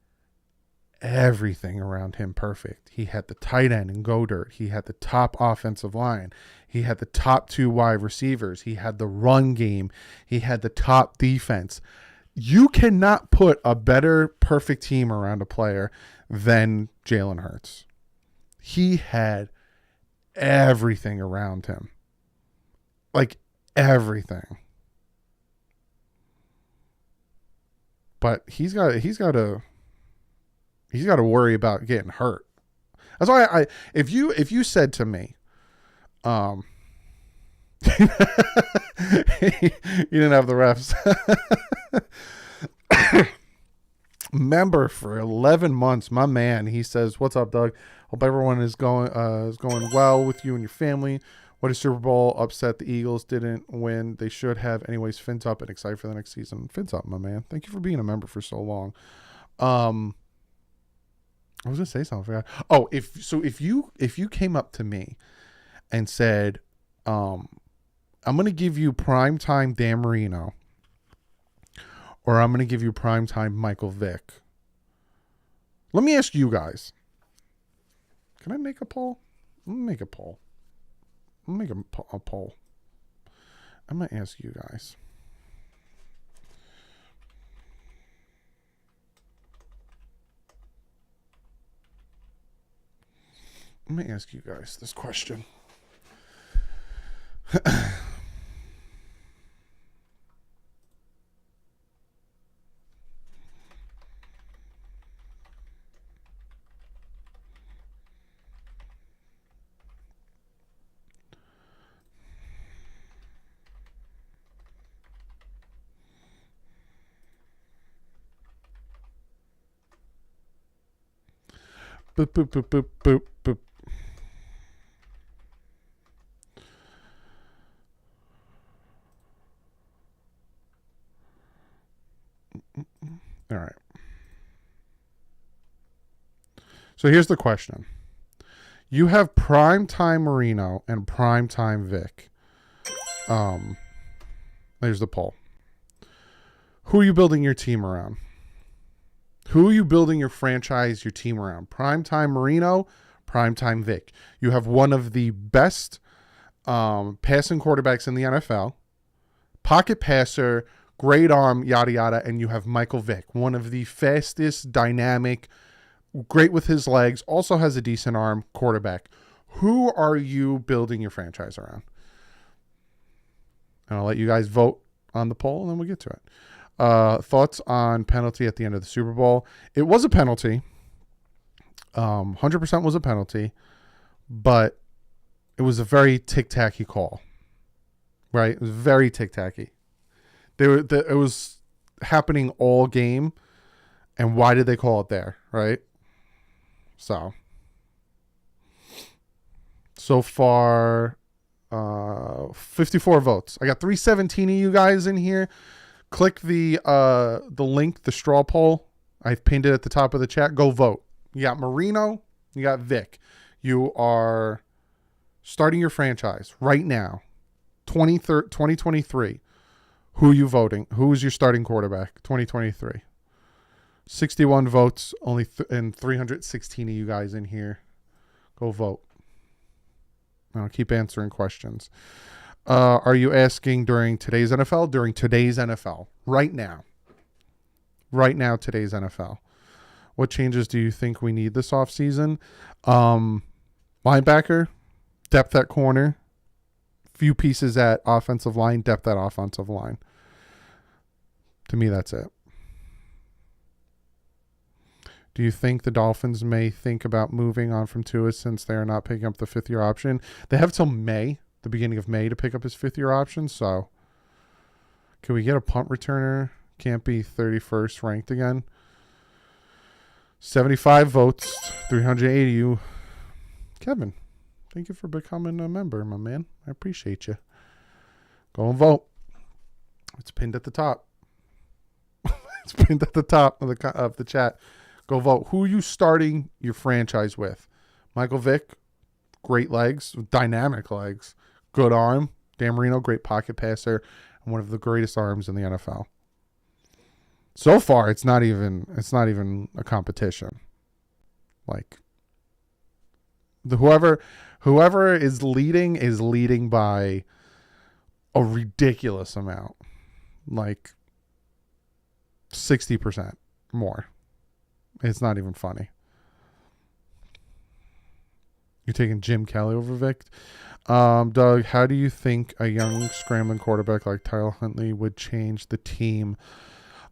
everything around him perfect. He had the tight end in Goddard. He had the top offensive line. He had the top 2 wide receivers. He had the run game. He had the top defense. You cannot put a better perfect team around a player than Jalen Hurts. He had everything around him. Like everything. But he's got to worry about getting hurt. That's why if you said to me, you didn't have the refs. Member for 11 months, my man. He says, "What's up, Doug? Hope everyone is going well with you and your family. What a Super Bowl upset the Eagles didn't win. They should have. Anyways, fins up and excited for the next season. Fins up, my man. Thank you for being a member for so long." I was gonna say something. Oh, if you came up to me and said, "I'm gonna give you primetime Dan Marino, or I'm gonna give you primetime Michael Vick," let me ask you guys. Can I make a poll? Let me make a poll. I'm gonna make a poll. I'm gonna ask you guys. Let me ask you guys this question. Boop, boop, boop, boop, boop, boop. All right. So here's the question. You have primetime Marino and primetime Vic. There's the poll. Who are you building your team around? Who are you building your franchise, your team around? Primetime Marino, primetime Vic. You have one of the best passing quarterbacks in the NFL. Pocket passer, great arm, yada, yada. And you have Michael Vick, one of the fastest, dynamic, great with his legs, also has a decent arm quarterback. Who are you building your franchise around? And I'll let you guys vote on the poll, and then we'll get to it. Thoughts on penalty at the end of the Super Bowl? It was a penalty. 100% was a penalty, but it was a very tic-tacky call, right? It was very tic-tacky. It was happening all game, and why did they call it there, right? So far, 54 votes. I got 317 of you guys in here. Click the link, the straw poll. I've pinned it at the top of the chat. Go vote. You got Marino. You got Vic. You are starting your franchise right now. 2023. Who are you voting? Who is your starting quarterback? 2023. 61 votes. Only and 316 of you guys in here. Go vote. I'll keep answering questions. Are you asking during today's NFL? During today's NFL. Right now. Right now, today's NFL. What changes do you think we need this offseason? Linebacker, depth at corner, few pieces at offensive line, depth at offensive line. To me, that's it. Do you think the Dolphins may think about moving on from Tua since they are not picking up the fifth-year option? They have till May, the beginning of May, to pick up his fifth-year option. So, can we get a punt returner? Can't be 31st ranked again. 75 votes, 380 you. Kevin, thank you for becoming a member, my man. I appreciate you. Go and vote. It's pinned at the top. It's pinned at the top of the chat. Go vote. Who are you starting your franchise with? Michael Vick, great legs, dynamic legs, good arm. Dan Marino, great pocket passer, and one of the greatest arms in the NFL. So far, it's not even a competition. Like whoever is leading by a ridiculous amount, like 60% more. It's not even funny. You're taking Jim Kelly over Vic. Doug, how do you think a young scrambling quarterback like Tyler Huntley would change the team?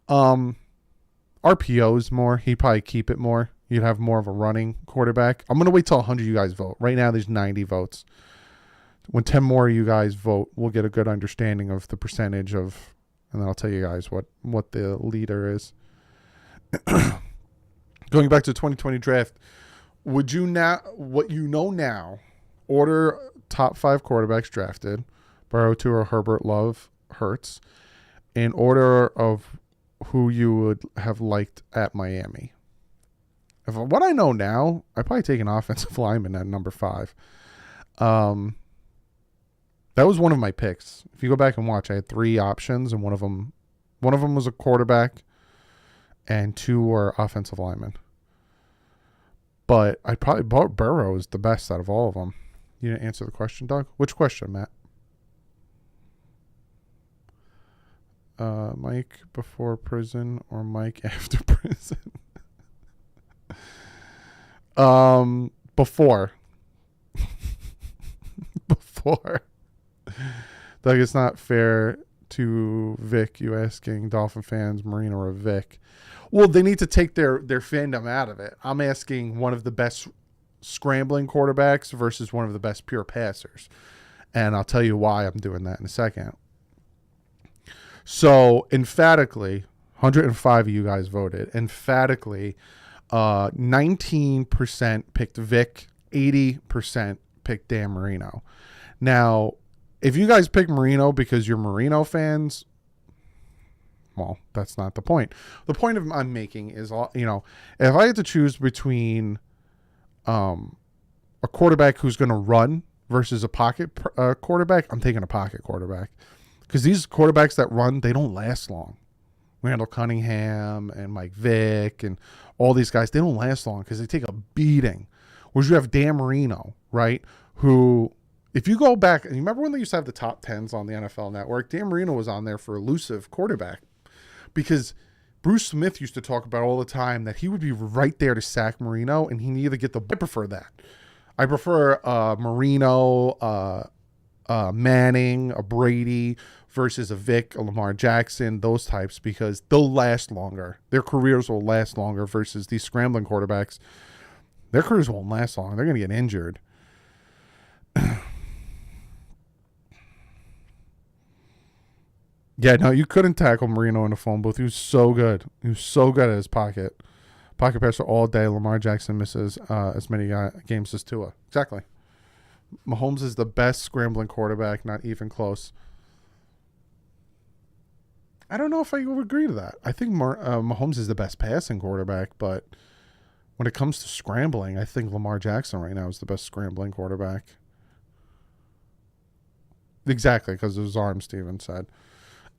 RPOs more. He'd probably keep it more. You'd have more of a running quarterback. I'm going to wait till 100 of you guys vote. Right now, there's 90 votes. When 10 more of you guys vote, we'll get a good understanding of the percentage of, and then I'll tell you guys what the leader is. Going back to the 2020 draft, would you now, what you know now, order top 5 quarterbacks drafted, Burrow, Tua, Herbert, Love, Hurts, in order of who you would have liked at Miami? If what I know now, I'd probably take an offensive lineman at number 5. That was one of my picks. If you go back and watch, I had 3 options, and one of them was a quarterback, and 2 were offensive linemen. But I'd probably Burrow is the best out of all of them. You didn't answer the question, Doug. Which question, Matt? Mike before prison or Mike after prison? Before. Before. Like, it's not fair to Vic, you asking Dolphin fans, Marino or Vic. Well, they need to take their fandom out of it. I'm asking one of the best scrambling quarterbacks versus one of the best pure passers. And I'll tell you why I'm doing that in a second. So, emphatically, 105 of you guys voted. Emphatically, 19% picked Vic, 80% picked Dan Marino. Now, if you guys pick Marino because you're Marino fans, well, that's not the point. The point I'm making is, if I had to choose between a quarterback who's going to run versus a pocket quarterback, I'm taking a pocket quarterback. Because these quarterbacks that run, they don't last long. Randall Cunningham and Mike Vick and all these guys, they don't last long because they take a beating. Whereas you have Dan Marino, right, who, if you go back, and you remember when they used to have the top 10s on the NFL Network, Dan Marino was on there for elusive quarterback. Because Bruce Smith used to talk about all the time that he would be right there to sack Marino, and he needed to get the ball. I prefer that. I prefer Marino, Manning, a Brady versus a Vic, a Lamar Jackson, those types, because they'll last longer. Their careers will last longer versus these scrambling quarterbacks. Their careers won't last long. They're going to get injured. Yeah, no, you couldn't tackle Marino in the phone booth. He was so good. He was so good at his pocket passer all day. Lamar Jackson misses as many games as Tua. Exactly. Mahomes is the best scrambling quarterback, not even close. I don't know if I would agree to that. I think Mahomes is the best passing quarterback, but when it comes to scrambling, I think Lamar Jackson right now is the best scrambling quarterback. Exactly, because of his arm, Steven said.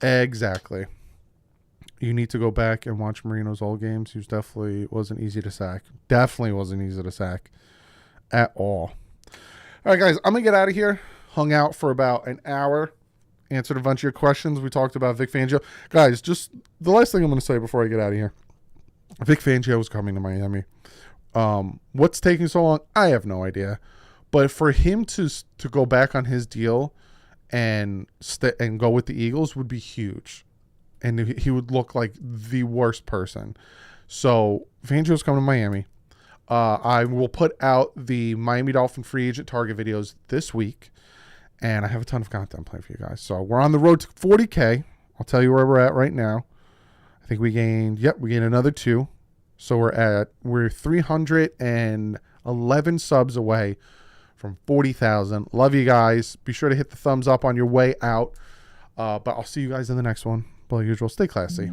Exactly. You need to go back and watch Marino's old games. He definitely wasn't easy to sack. Definitely wasn't easy to sack at all. All right, guys, I'm going to get out of here. Hung out for about an hour. Answered a bunch of your questions. We talked about Vic Fangio. Guys, just the last thing I'm going to say before I get out of here. Vic Fangio is coming to Miami. What's taking so long? I have no idea. But for him to go back on his deal and go with the Eagles would be huge. And he would look like the worst person. So Fangio's coming to Miami. I will put out the Miami Dolphin free agent target videos this week. And I have a ton of content planned for you guys. So we're on the road to 40K. I'll tell you where we're at right now. I think we gained another 2. So we're 311 subs away from 40,000. Love you guys. Be sure to hit the thumbs up on your way out. But I'll see you guys in the next one. Like usual, stay classy.